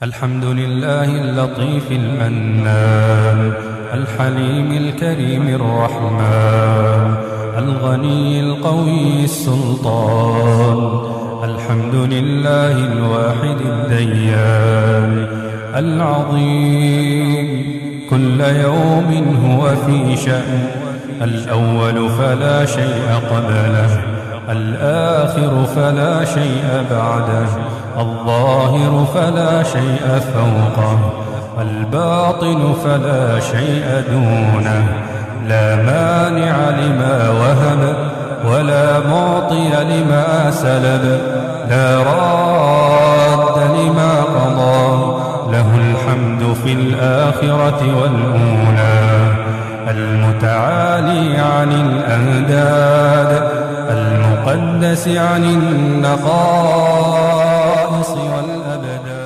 الحمد لله اللطيف المنان، الحليم الكريم الرحمن، الغني القوي السلطان. الحمد لله الواحد الديان العظيم، كل يوم هو في شأن. الأول فلا شيء قبله، الآخر فلا شيء بعده، الظاهر فلا شيء فوقه، الباطن فلا شيء دونه. لا مانع لما وهب ولا معطي لما سلب، لا راد لما قضى، له الحمد في الآخرة والأولى. المتعالي عن الأنداد، المقدس عن النقائص والأبدان.